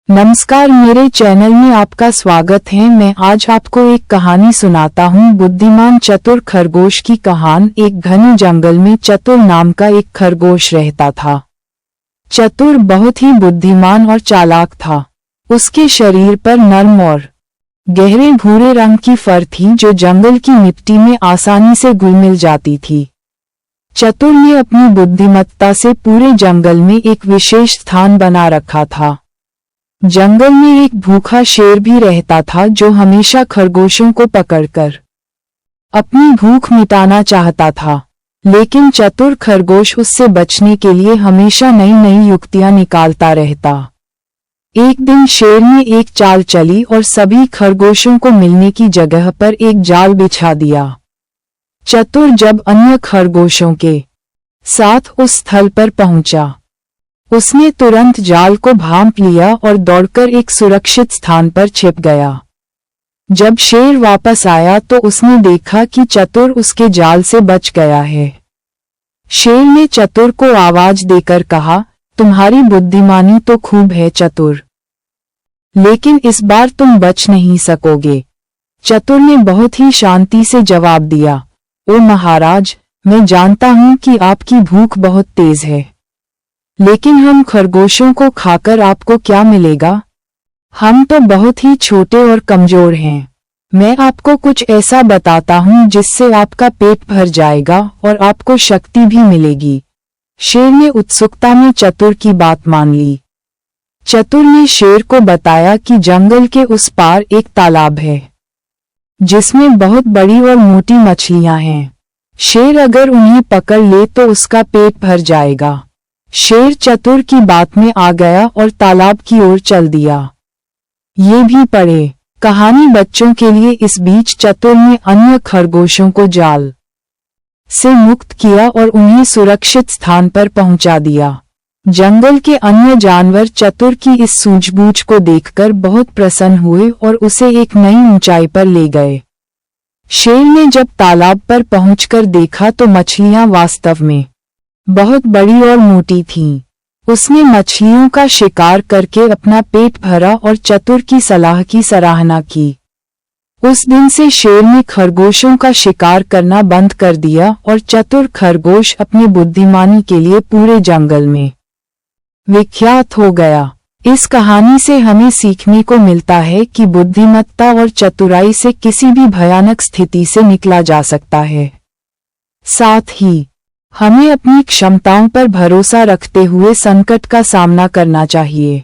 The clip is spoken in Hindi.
नमस्कार, मेरे चैनल में आपका स्वागत है। मैं आज आपको एक कहानी सुनाता हूँ। बुद्धिमान चतुर खरगोश की कहानी। एक घने जंगल में चतुर नाम का एक खरगोश रहता था। चतुर बहुत ही बुद्धिमान और चालाक था। उसके शरीर पर नर्म और गहरे भूरे रंग की फर थी जो जंगल की मिट्टी में आसानी से घुल मिल जाती थी। चतुर ने अपनी बुद्धिमत्ता से पूरे जंगल में एक विशेष स्थान बना रखा था। जंगल में एक भूखा शेर भी रहता था जो हमेशा खरगोशों को पकड़कर अपनी भूख मिटाना चाहता था, लेकिन चतुर खरगोश उससे बचने के लिए हमेशा नई नई युक्तियां निकालता रहता। एक दिन शेर ने एक चाल चली और सभी खरगोशों को मिलने की जगह पर एक जाल बिछा दिया। चतुर जब अन्य खरगोशों के साथ उस स्थल पर पहुंचा, उसने तुरंत जाल को भांप लिया और दौड़कर एक सुरक्षित स्थान पर छिप गया। जब शेर वापस आया तो उसने देखा कि चतुर उसके जाल से बच गया है। शेर ने चतुर को आवाज देकर कहा, तुम्हारी बुद्धिमानी तो खूब है चतुर, लेकिन इस बार तुम बच नहीं सकोगे। चतुर ने बहुत ही शांति से जवाब दिया, ओ महाराज, मैं जानता हूं कि आपकी भूख बहुत तेज है, लेकिन हम खरगोशों को खाकर आपको क्या मिलेगा? हम तो बहुत ही छोटे और कमजोर हैं। मैं आपको कुछ ऐसा बताता हूँ जिससे आपका पेट भर जाएगा और आपको शक्ति भी मिलेगी। शेर ने उत्सुकता में चतुर की बात मान ली। चतुर ने शेर को बताया कि जंगल के उस पार एक तालाब है जिसमें बहुत बड़ी और मोटी मछलियां हैं। शेर अगर उन्हें पकड़ ले तो उसका पेट भर जाएगा। शेर चतुर की बात में आ गया और तालाब की ओर चल दिया। ये भी पढ़े। कहानी बच्चों के लिए। इस बीच चतुर ने अन्य खरगोशों को जाल से मुक्त किया और उन्हें सुरक्षित स्थान पर पहुंचा दिया। जंगल के अन्य जानवर चतुर की इस सूझबूझ को देखकर बहुत प्रसन्न हुए और उसे एक नई ऊंचाई पर ले गए। शेर ने जब तालाब पर पहुंचकर देखा तो मछलियां वास्तव में बहुत बड़ी और मोटी थीं। उसने मछलियों का शिकार करके अपना पेट भरा और चतुर की सलाह की सराहना की। उस दिन से शेर ने खरगोशों का शिकार करना बंद कर दिया और चतुर खरगोश अपनी बुद्धिमानी के लिए पूरे जंगल में विख्यात हो गया। इस कहानी से हमें सीखने को मिलता है कि बुद्धिमत्ता और चतुराई से किसी भी भयानक स्थिति से निकला जा सकता है। साथ ही हमें अपनी क्षमताओं पर भरोसा रखते हुए संकट का सामना करना चाहिए।